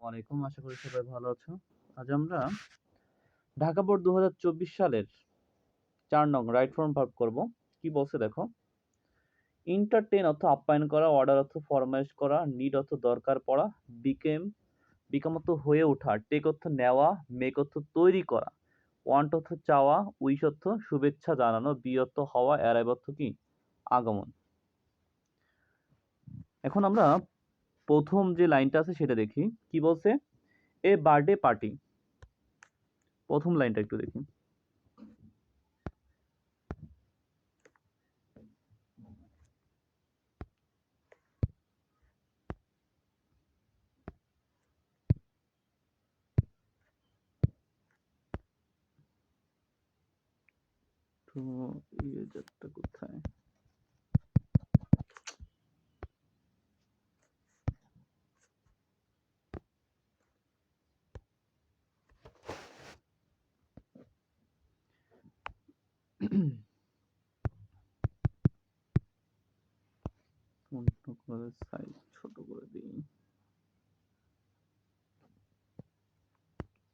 আলাইকুম। আশা করি সবাই ভালো আছো। আজ আমরা ঢাকা বোর্ড ২০২৪ সালের ৪ নং রাইট ফর্ম ভার্ব করব। কি বলছে দেখো। এন্টারটেইন অর্থ আপ্যায়ন করা, অর্ডার অর্থ ফরমায়েশ করা, নিড অর্থ দরকার পড়া, বিকাম অর্থ হয়ে ওঠা, টেক অর্থ নেওয়া, মেক অর্থ তৈরি করা, ওয়ান্ট অর্থ চাওয়া, উইশ অর্থ শুভেচ্ছা জানানো, বি অর্থ হওয়া, অ্যারাইভ অর্থ কি আগমন। এখন আমরা প্রথম যে লাইনটা আছে সেটা দেখি। কি বলছে? এ বার্থডে পার্টি। প্রথম লাইনটা একটু দেখি। তো ইরেজারটা কোথায়? ফন্ট করে সাইজ ছোট করে দিই।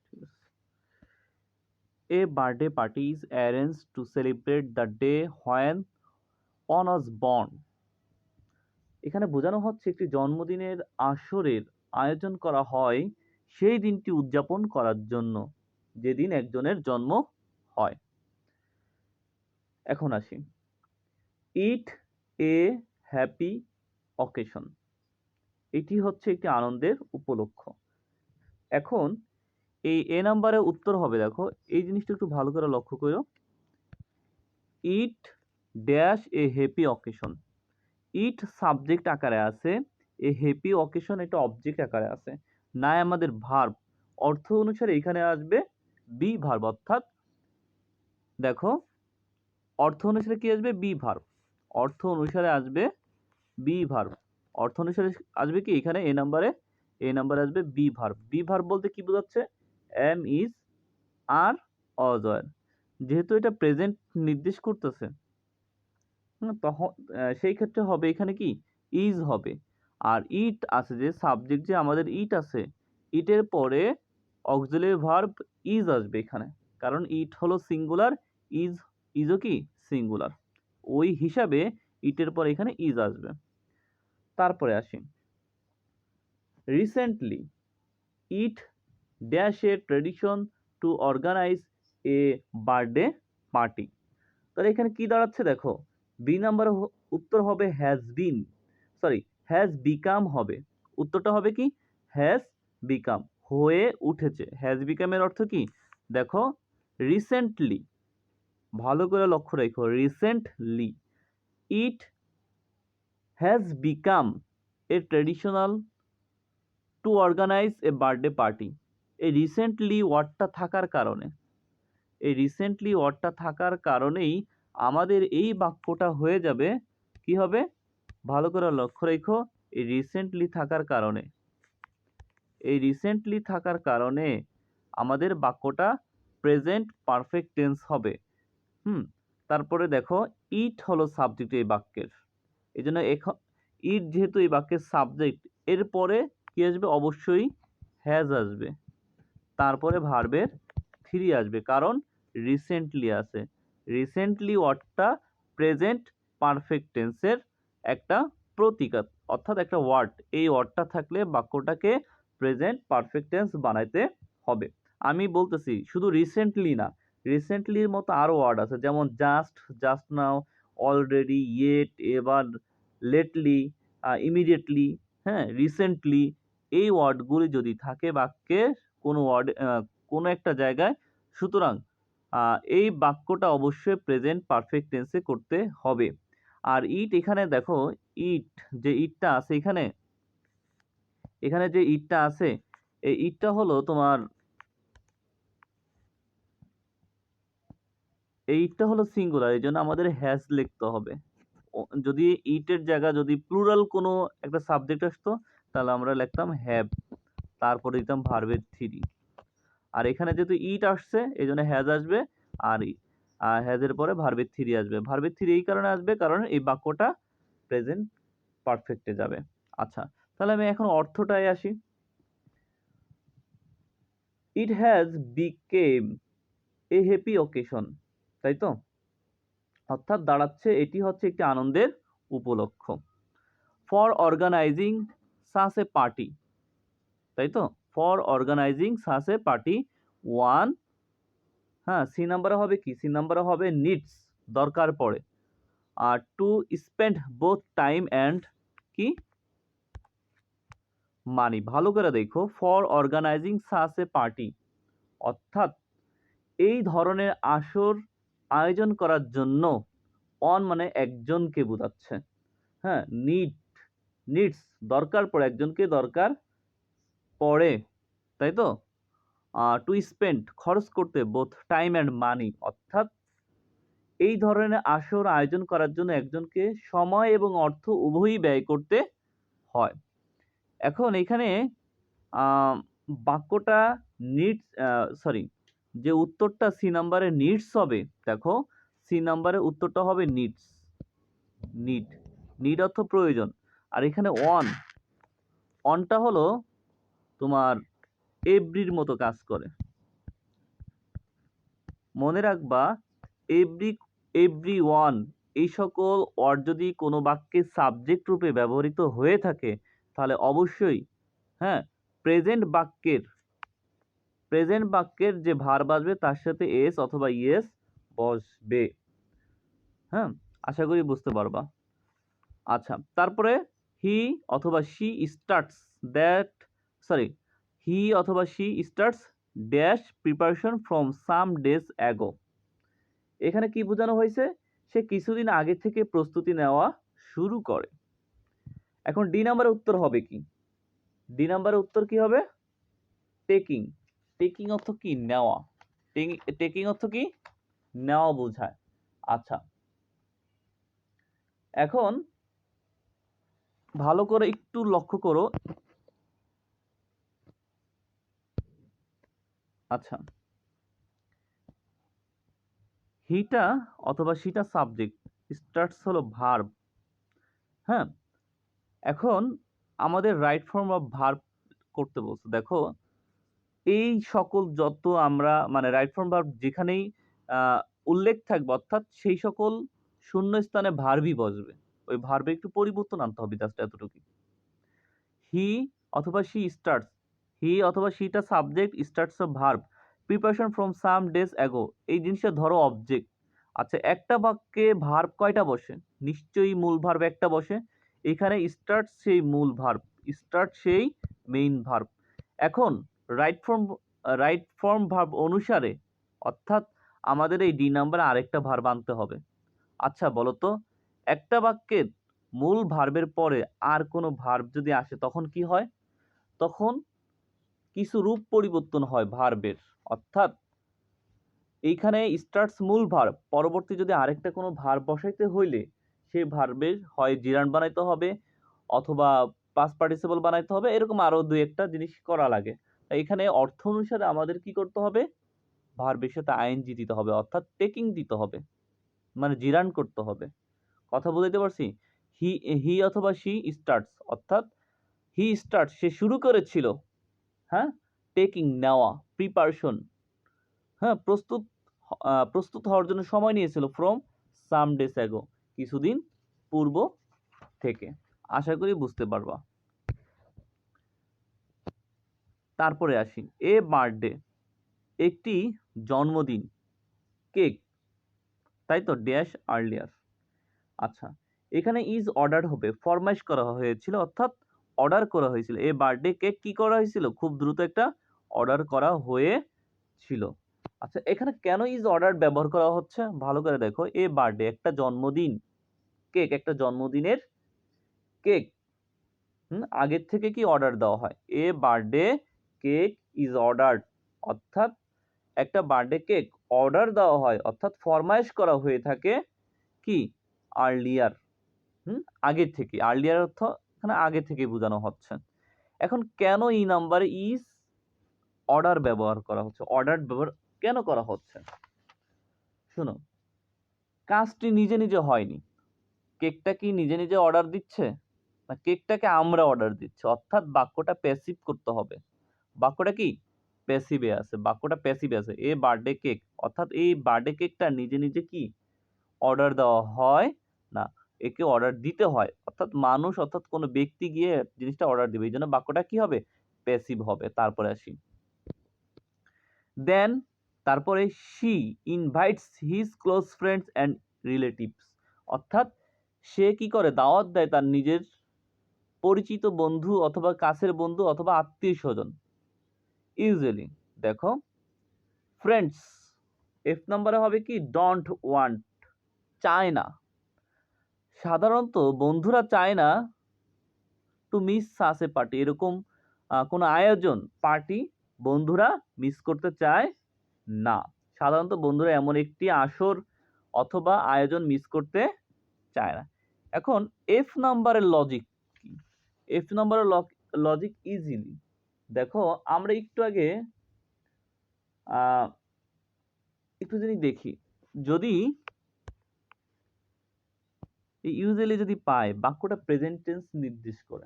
ঠিক আছে। A birthday party is arranged to celebrate the day when on was born. এখানে বোঝানো হচ্ছে একটি জন্মদিনের আসরের আয়োজন করা হয় সেই দিনটি উদযাপন করার জন্য, যেদিন একজনের জন্ম হয়। এখন আসি। ইট এ হ্যাপি অকেশন। এটি হচ্ছে একটি আনন্দের উপলক্ষ। এখন এই এ নাম্বারে উত্তর হবে, দেখো এই জিনিসটা একটু ভালো করে লক্ষ্য করো। ইট dash A happy occasion. It subject আকারে আছে, এ হ্যাপি অকেশন এটা অবজেক্ট আকারে আছে। নাই আমাদের ভার্ব, অর্থ অনুসারে এখানে আসবে বি ভার্ব, অর্থাৎ দেখো অর্থ অনুসারে কি আসবে? Be verb. অর্থ অনুসারে আসবে বি ভার্ব। অর্থ অনুসারে আসবে কি এখানে এ নাম্বারে আসবে বি ভার্ব। বি ভার্ব বলতে কি বোঝাচ্ছে? এম ইজ আর অজয়ের, যেহেতু এটা প্রেজেন্ট নির্দেশ করতেছে তখন সেই ক্ষেত্রে হবে এখানে কি ইজ হবে। আর ইট আছে যে সাবজেক্ট, যে আমাদের ইট আছে, ইটের পরে অক্সিলারি ভার্ব ইজ আসবে এখানে, কারণ ইট হলো সিঙ্গুলার, ইজও কি সিঙ্গুলার, ওই হিসাবে ইটের পরে এখানে ইজ আসবে। তারপরে আসি recently it dash a tradition to organise a birthday party. তাহলে এখানে কি দাঁড়াচ্ছে দেখো, বি নাম্বার উত্তর হবে হ্যাজ বিকাম হবে। উত্তরটা হবে কি হ্যাজ বিকাম, হয়ে উঠেছে। হ্যাজ বিকামের অর্থ কি দেখো, রিসেন্টলি, ভালো করে লক্ষ্য রেখো, recently it has become a traditional to organise a birthday party. এই রিসেন্টলি ওয়ার্ডটা থাকার কারণেই আমাদের এই বাক্যটা হয়ে যাবে কি হবে, ভালো করে লক্ষ্য রেখো, এই রিসেন্টলি থাকার কারণে আমাদের বাক্যটা প্রেজেন্ট পারফেক্ট টেন্স হবে। তারপরে দেখো ইট হলো সাবজেক্ট এই বাক্যের, এই জন্য ইট যেহেতু এই বাক্যের সাবজেক্ট, এরপরে কি আসবে? অবশ্যই হ্যাজ আসবে, তারপরে ভার্বের থ্রি আসবে, কারণ রিসেন্টলি আছে। রিসেন্টলি ওয়ার্ডটা প্রেজেন্ট পারফেক্ট টেন্সের একটা প্রতীক, অর্থাৎ একটা ওয়ার্ড। এই ওয়ার্ডটা থাকলে বাক্যটাকে প্রেজেন্ট পারফেক্ট টেন্স বানাইতে হবে। আমি বলতেছি শুধু রিসেন্টলি না, রিসেন্টলির মতো আরও ওয়ার্ড আছে, যেমন জাস্ট নাও, অলরেডি, ইয়েট, এবার, লেটলি, ইমিডিয়েটলি, হ্যাঁ, রিসেন্টলি। এই ওয়ার্ডগুলি যদি থাকে বাক্যে কোনো একটা জায়গায়, সুতরাং এই বাক্যটা অবশ্যই প্রেজেন্ট পারফেক্ট টেন্সে করতে হবে। আর ইট এখানে দেখো, ইটটা আছে এখানে যে ইটটা আছে, এই ইটটা হলো তোমার, এই ইটটা হলো সিঙ্গুলার, এই জন্য আমাদের হ্যাজ লিখতে হবে। যদি ইটের জায়গা যদি প্লুরাল কোনো একটা সাবজেক্ট আসতো, তাহলে আমরা লিখতাম হ্যাভ, তারপরে দিতাম ভার্বের থ্রি। আর এখানে যেহেতু ইট আসছে এই জন্য হ্যাজ আসবে, আর হ্যাজের পরে ভার্বের থ্রি আসবে। ভার্বের থ্রি এই কারণে আসবে কারণ এই বাক্যটা প্রেজেন্ট পারফেক্টে যাবে। আচ্ছা, তাহলে আমি এখন অর্থটায় আসি। It has become a happy occasion, তাই তো? অর্থাৎ দাঁড়াচ্ছে এটি হচ্ছে একটি আনন্দের উপলক্ষ। For organising such a party, তাই তো? For organising such a party one, হ্যাঁ, সি নাম্বারে হবে কি? সি নাম্বারে হবে নিডস, দরকার পড়ে। আর to spend both time and কি মানি। ভালো করে দেখো, for organising such a party অর্থাৎ এই ধরনের আসর আয়োজন করার জন্য, অন মানে একজনকে বোঝাচ্ছে, হ্যাঁ, নিডস দরকার পড়ে, একজনকে দরকার পড়ে, তাই তো? টু স্পেন্ড খরচ করতে, বোথ টাইম অ্যান্ড মানি অর্থাৎ এই ধরনের আসর আয়োজন করার জন্য একজনকে সময় এবং অর্থ উভয়ই ব্যয় করতে হয়। এখন এখানে বাক্যটা নিডস, সরি, যে উত্তরটা সি নাম্বারে নিডস হবে, দেখো সি নাম্বারে উত্তরটা হবে নিডস। নিড অর্থ প্রয়োজন। আর এখানে অনটা হলো তোমার এভরির মতো কাজ করে। মনে রাখবা, এভরি ওয়ান এই সকল ওয়ার্ড যদি কোনো বাক্যে সাবজেক্ট রূপে ব্যবহৃত হয়ে থাকে তাহলে অবশ্যই, হ্যাঁ, প্রেজেন্ট বাক্যের যে ভার্ব আসবে তার সাথে এস অথবা ইয়েস বসবে। হ্যাঁ, আশা করি বুঝতে পারবা। আচ্ছা, তারপরে হি অথবা she starts dash preparation from some days ago. এখানে কি বোঝানো হয়েছে? সে কিছুদিন আগে থেকে প্রস্তুতি নেওয়া শুরু করে। এখন ডি নাম্বারের উত্তর হবে কি? ডি নাম্বারের উত্তর কি হবে? টেকিং। টেকিং অর্থ কি? নেওয়া। টেকিং অর্থ কি? নেওয়া বোঝায়। আচ্ছা, এখন ভালো করে একটু লক্ষ্য করো। আচ্ছা, হিটা অথবা সিটা সাবজেক্ট, স্টার্টস হলো ভার্ব। হ্যাঁ, এখন আমাদের রাইট ফর্ম অফ ভার্ব করতে বলছে। দেখো এই সকল যত আমরা মানে রাইট ফর্ম ভার্ব যেখানেই উল্লেখ থাকবে অর্থাৎ সেই সকল শূন্য স্থানে ভার্বই বসবে। ওই ভার্বে একটু পরিবর্তন আনতে হবে, জাস্ট এতটুকু। হি অথবা শি স্টার্টস, হি অথবা শিটা subject, starts of verb, preparation from some days ago এই জিনিসটা ধরো অবজেক্ট। আচ্ছা, একটা বাক্যে ভার্ব কয়টা বসে? নিশ্চয়ই মূল ভার্ব একটা বসে। এখানে স্টার্টস সেই মূল ভার্ব, স্টার্ট সেই মেইন ভার্ব। এখন রাইট ফর্ম ভার্ব অনুসারে অর্থাৎ আমাদের এই ডি নাম্বারে আরেকটা ভার্ব আনতে হবে। আচ্ছা বলো তো, একটা বাক্যের মূল ভার্বের পরে আর কোনো ভার্ব যদি আসে তখন কি হয়? তখন কিছু রূপ পরিবর্তন হয় ভার্বের। অর্থাৎ এইখানে স্টার্টস মূল ভার্ব, পরবর্তী যদি আরেকটা কোনো ভার্ব বসাইতে হইলে সেই ভার্বের হয় জিরান বানাইতে হবে অথবা পাস্ট পার্টিসিপল বানাইতে হবে, এরকম আরো দুই একটা জিনিস করা লাগে। তাই এখানে অর্থ অনুসারে আমাদের কি করতে হবে? ভার্বের সাথে আইএনজি দিতে হবে, অর্থাৎ টেকিং দিতে হবে, মানে জিরান করতে হবে। কথা বুঝাইতে পারছি? হি অথবা শি স্টার্টস অর্থাৎ হি স্টার্টস সে শুরু করেছিল, হ্যাঁ, টেকিং নেওয়া, প্রিপারেশন, হ্যাঁ, প্রস্তুত হওয়ার জন্য সময় নিয়েছিল, ফ্রম সাম ডেজ অ্যাগো কিছুদিন পূর্ব থেকে। আশা করি বুঝতে পারবা। তারপরে আসি, এ বার্থডে একটি জন্মদিন, কেক, তাই তো, ড্যাশ আর্লিয়ার। আচ্ছা, এখানে ইজ অর্ডার হবে, ফরমাইশ করা হয়েছিল অর্থাৎ অর্ডার করা হয়েছিল। এ বার্থডে কেক কি করা হয়েছিল? খুব দ্রুত একটা অর্ডার করা হয়েছিল। আচ্ছা, এখানে কেন ইজ অর্ডার ব্যবহার করা হচ্ছে ভালো করে দেখো। এ বার্থডে একটা জন্মদিন, কেক একটা জন্মদিনের কেক, আগের থেকে কি অর্ডার দেওয়া হয়। A birthday cake is ordered অর্থাৎ একটা বার্থডে কেক অর্ডার দেওয়া হয় অর্থাৎ ফরমাইশ করা হয়ে থাকে কি? আর্লিয়ার, আগের থেকে। আর্লিয়ার অর্থ এখানে আগে থেকে বোঝানো হচ্ছে। এখন কেন এই নাম্বারে ইজ অর্ডার ব্যবহার করা হচ্ছে? অর্ডার ব্যবহার কেন করা হচ্ছে? শোনো, কাজটি নিজে নিজে হয়নি। কেকটা কি নিজে নিজে অর্ডার দিচ্ছে? না, কেকটাকে আমরা অর্ডার দিচ্ছি, অর্থাৎ বাক্যটা প্যাসিভ করতে হবে। বাক্যটা কি? প্যাসিভে আছে, বাক্যটা প্যাসিভে আছে। এ বার্থডে কেক, অর্থাৎ এই বার্থডে কেকটা নিজে নিজে কি অর্ডার দেওয়া হয় না, একে অর্ডার দিতে হয়, অর্থাৎ মানুষ অর্থাৎ কোনো ব্যক্তি গিয়ে জিনিসটা অর্ডার দিবে, এই জন্য বাক্যটা কি হবে, প্যাসিভ হবে। তারপরে আসি, দেন তারপরে she invites his close friends and relatives, অর্থাৎ সে কি করে, দাওয়াত দেয় তার নিজের পরিচিত বন্ধু অথবা কাছের বন্ধু অথবা আত্মীয় স্বজন। ইউজুয়ালি দেখো ফ্রেন্ডস, এফ নাম্বারে হবে কি ডোন্ট ওয়ান্ট, চায় না, সাধারণত বন্ধুরা চায় না to miss such a party, এরকম কোনো আয়োজন পার্টি বন্ধুরা মিস করতে চায় না। সাধারণত বন্ধুরা এমন একটি আসর অথবা আয়োজন মিস করতে চায় না। এখন এফ নাম্বারের লজিক কি? এফ নাম্বারের লজিক ইজিলি দেখো, আমরা একটু আগে একটু জিনিস দেখি, যদি ইউজুয়ালি যদি পায়, বাক্যটা প্রেজেন্ট টেন্স নির্দেশ করে,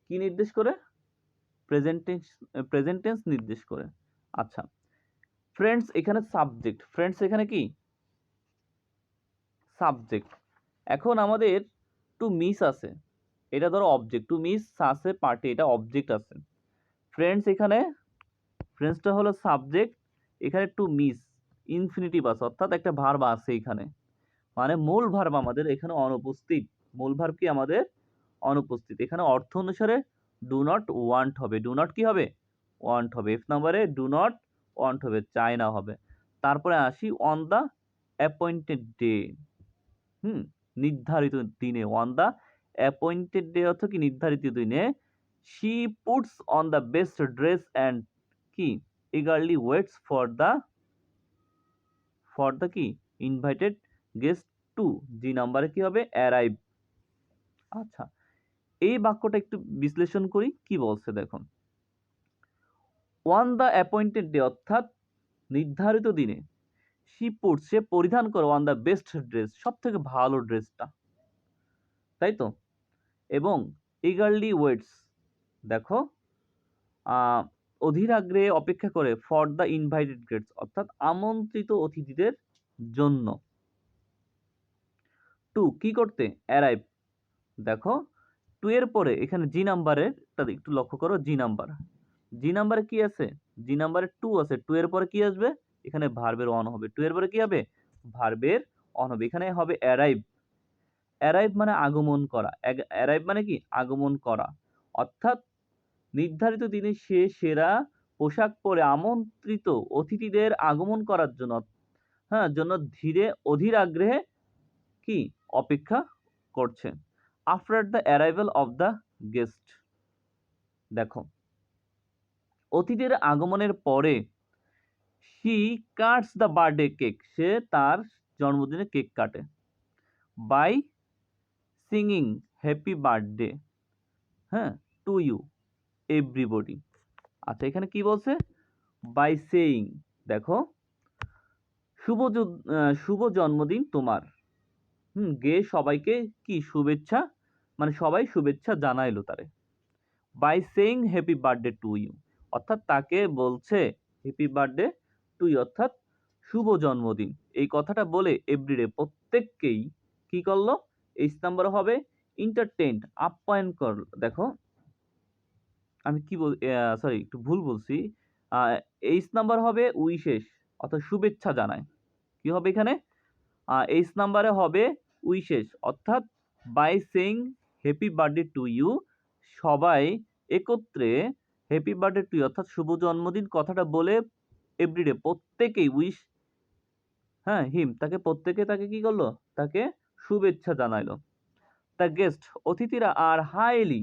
কি নির্দেশ করে, প্রেজেন্ট টেন্স নির্দেশ করে। আচ্ছা, ফ্রেন্ডস এখানে সাবজেক্ট, ফ্রেন্ডস এখানে কি সাবজেক্ট। এখন আমাদের টু মিস আছে, এটা ধরো অবজেক্ট, টু মিস আছে পার্টি, এটা অবজেক্ট আছে। ফ্রেন্ডস এখানে, ফ্রেন্ডসটা হলো সাবজেক্ট, এখানে টু মিস ইনফিনিটিভ আছে, অর্থাৎ একটা ভার্ব আছে এখানে, মানে মূল ভার্ব আমাদের এখানে অনুপস্থিত, মূল ভার্ব কি আমাদের অনুপস্থিত। এখানে অর্থ অনুসারে ডু নট ওয়ান্ট হবে, ডু নট কি হবে, ওয়ান্ট হবে। এফ নাম্বারে ডু নট ওয়ান্ট হবে, চায় না হবে। তারপরে আসি অন দ্য অ্যাপয়েন্টেড ডে, নির্ধারিত দিনে, অন দ্য অ্যাপয়েন্টেড ডে অর্থ কি নির্ধারিত দিনে, she puts on the best dress and কি eagerly waits for the কি ইনভাইটেড গেস্ট টু, জি নাম্বারে কি হবে, অ্যারাইভ। আচ্ছা, এই বাক্যটা একটু বিশ্লেষণ করি, কি বলছে দেখুন, অন দ্য অ্যাপয়েন্টেড ডে অর্থাৎ নির্ধারিত দিনে, শি পুটস সে পরিধান করে, অন দ্য বেস্ট ড্রেস সব থেকে ভালো ড্রেসটা, তাই তো, এবং eagerly waits দেখো অধীর আগ্রহে অপেক্ষা করে, ফর দ্য ইনভাইটেড গেস্টস অর্থাৎ আমন্ত্রিত অতিথিদের জন্য। টু কি করতে, অ্যারাইভ দেখো, টু এর পরে এখানে জি নাম্বারের একটু লক্ষ্য করো, জি নাম্বারে কি আছে, জি নাম্বারে টু আছে, টু এর পরে কি আসবে, এখানে ভার্বের অন হবে, টু এর পরে কি হবে, ভার্বের অন হবে, এখানে হবে অ্যারাইভ। অ্যারাইভ মানে আগমন করা, অ্যারাইভ মানে কি আগমন করা, অর্থাৎ নির্ধারিত দিনে সে সেরা পোশাক পরে আমন্ত্রিত অতিথিদের আগমন করার জন্য, জন্য অধীর আগ্রহে কি অপেক্ষা করছে। After the arrival of the guest দেখো, অতিথিদের আগমনের পরে, she cuts the birthday cake সে তার জন্মদিনে কেক কাটে, by singing happy birthday to you everybody. আচ্ছা, এখানে কি বলছে, বাই সেইং দেখো, শুভ জন্মদিন তোমার, গে সবাইকে কি শুভেচ্ছা, মানে সবাই শুভেচ্ছা জানাইলো তারে, by saying happy birthday to you অর্থাৎ তাকে বলছে হ্যাপি বার্থডে টু ইউ অর্থাৎ শুভ জন্মদিন, এই কথাটা বলে এভরিডে প্রত্যেককেই কি করলো, এইচ নাম্বার হবে এন্টারটেইনড আপ্যায়ন করল। দেখো আমি কি সরি একটু ভুল বলছি, এইচ নাম্বার হবে উইশেস অর্থাৎ শুভেচ্ছা জানায়, কি হবে এখানে, এইচ নাম্বারে হবে উইশেস অর্থাৎ by saying happy birthday to you, সবাই একত্রে হ্যাপি বার্থডে টু ইউ অর্থাৎ শুভ জন্মদিন কথাটা বলে এভরিডে প্রত্যেকেই উইশ হিম তাকে, প্রত্যেকে তাকে কি করলো, তাকে শুভেচ্ছা জানাইলো। দ্য গেস্ট অতিথিরা আর হাইলি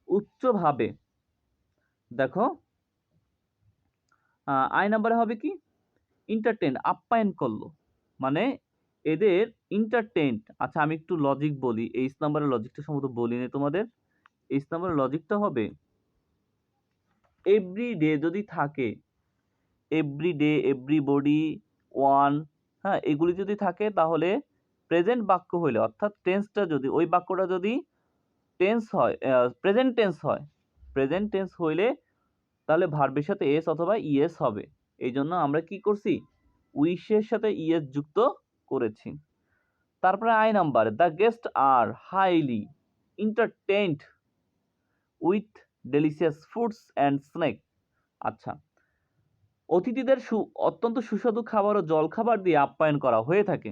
উচ্চভাবে দেখো, আই নাম্বারে হবে কি এন্টারটেইন আপ্যায়ন করলো, মানে এদের এন্টারটেইনড। আচ্ছা আমি একটু লজিক বলি, এইচ নাম্বারের লজিকটা সম্ভবত বলিনি তোমাদের, এইচ নাম্বারের লজিকটা হবে এভরিডে যদি থাকে, এভরিডে এভরিবডি ওয়ান, এগুলি যদি থাকে তাহলে প্রেজেন্ট বাক্য হইলে অর্থাৎ টেন্সটা যদি ওই বাক্যটা যদি টেন্স হয় প্রেজেন্ট টেন্স হয়, প্রেজেন্ট টেন্স হইলে তাহলে ভার্বের সাথে এস অথবা ইএস হবে। এই জন্য আমরা কি করছি, উইশের সাথে ইএস যুক্ত করেছি। তারপরে I number, the guest are highly entertained with delicious foods and snack. আচ্ছা, অতিথিদের অত্যন্ত সুস্বাদু খাবার ও জলখাবার দিয়ে আপ্যায়ন করা হয়ে থাকে।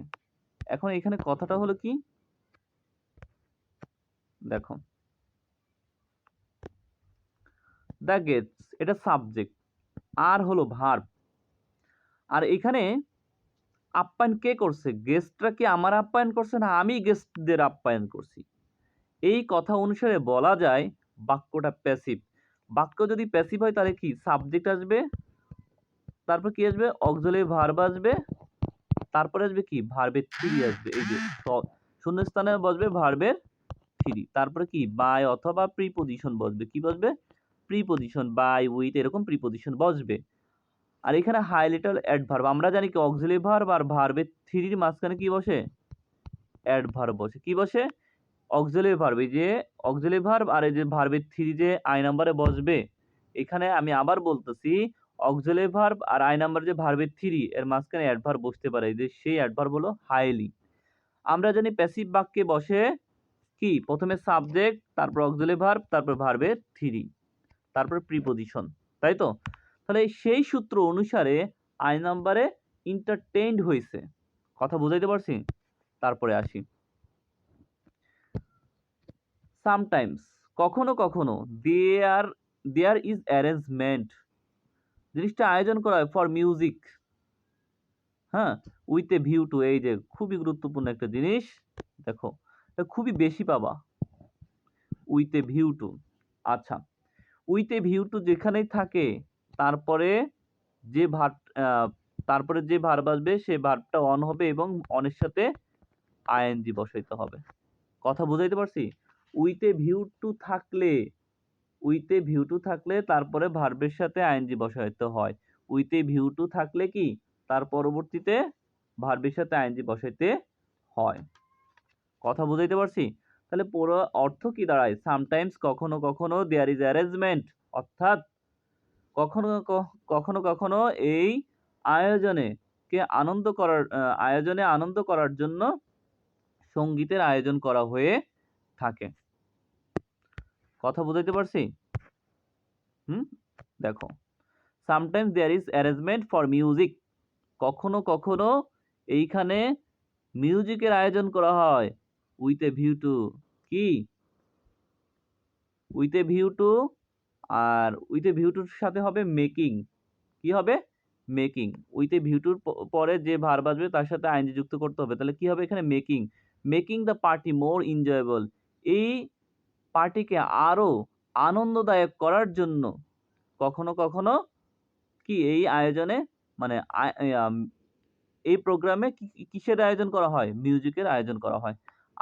এখন এখানে কথাটা হলো কি, দেখো দ্য গেস্টস এটা সাবজেক্ট, আর হলো ভার্ব। আর এখানে আপ্যায়ন কে করছে, গেস্টরা কি আমার আপ্যায়ন করছে না আমি গেস্টদের আপ্যায়ন করছি। এই কথা অনুসারে বলা যায় বাক্যটা প্যাসিভ। বাক্য যদি প্যাসিভ হয় তাহলে কি সাবজেক্ট আসবে, তারপর কি আসবে অক্সিলারি ভার্ব আসবে, তারপরে আসবে কি ভার্বের থ্রি আসবে। এই যে শূন্যস্থানে বসবে ভার্বের থ্রি, তারপরে কি বাই অথবা প্রিপোজিশন বসবে। কি বসবে, প্রিপোজিশন, বাই উইথ এরকম প্রিপোজিশন বসবে। আর এখানে হাইলাইটার অ্যাডভার্ব, আমরা জানি কি অক্সিলারি ভার্ব আর ভার্বের থ্রির মাঝখানে কি বসে, অ্যাডভার্ব বসে। কি বসে, অক্সিলারি ভার্ব। এই যে অক্সিলারি ভার্ব আর এই যে ভার্বের থ্রি যে আই নাম্বারে বসবে, এখানে আমি আবার বলতেছি অক্সিলারি ভার্ব আর আই নাম্বার যে ভার্বের থ্রি এর মাঝখানে অ্যাডভার্ব বসতে পারে, যে সেই অ্যাডভার্ব হলো হাইলি। আমরা জানি প্যাসিভ বাক্যে বসে কি প্রথমে সাবজেক্ট, তারপর অক্সিলারি ভার্ব, তারপর ভার্বের থ্রি, তারপর প্রিপোজিশন, তাই তো। তাহলে সেই সূত্র অনুসারে আই নাম্বারে এন্টারটেইনড হয়েছে। কথা বুঝাইতে পারছি? তারপরে আসি, সামটাইমস কখনো কখনো, দেয়ার ইজ অ্যারেঞ্জমেন্ট জিনিসটা আয়োজন করা হয় ফর মিউজিক, হ্যাঁ, উইথ এ ভিউ টু, এই যে খুবই গুরুত্বপূর্ণ একটা জিনিস, দেখো এটা খুবই বেশি পাবা, উইথ এ ভিউ টু। আচ্ছা, উইথ এ ভিউ টু যেখানেই থাকে তারপরে যে ভার্ব, তারপরে যে ভার্ব আসবে সে ভার্বটা অন হবে এবং অনের সাথে আইএনজি বসাইতে হবে। কথা বুঝাইতে পারছি? উইথ এ ভিউ টু থাকলে, উইথ এ ভিউ টু থাকলে তারপরে ভার্বের সাথে আইএনজি বসাইতে হয়। উইথ এ ভিউ টু থাকলে কি তার পরবর্তীতে ভার্বের সাথে আইএনজি বসাইতে হয়। কথা বুঝাইতে পারছি? তাহলে পুরো অর্থ কি দাঁড়ায়, সামটাইমস কখনো কখনো, দেয়ার ইজ অ্যারেঞ্জমেন্ট অর্থাৎ কখনো কখনো কখনো এই আয়োজনে কে আনন্দ করার আয়োজনে আনন্দ করার জন্য সঙ্গীতের আয়োজন করা হয়ে থাকে। কথা বুঝাইতে পারছি? দেখো, sometimes there is arrangement for music, কখনো কখনো এইখানে মিউজিকের আয়োজন করা হয় উইথ এ ভিউ টু, কি উইথ এ ভিউ টু, আর উইথ এ ভিউ টুর সাথে হবে মেকিং, কি হবে মেকিং। উইথ এ ভিউ টুর পরে যে ভার্ব আসবে তার সাথে আইএনজি যুক্ত করতে হবে, তাহলে কি হবে এখানে making, making the party more enjoyable, এই পার্টিকে আরো আনন্দদায়ক করার জন্য কখনো কখনো কি এই আয়োজনে মানে এই প্রোগ্রামে কিসের আয়োজন করা হয়, মিউজিকের আয়োজন করা হয়।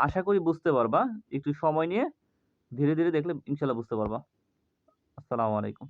আশা করি বুঝতে পারবা, একটু সময় নিয়ে ধীরে ধীরে দেখলে ইনশাল্লাহ বুঝতে পারবা। আসসালামু আলাইকুম।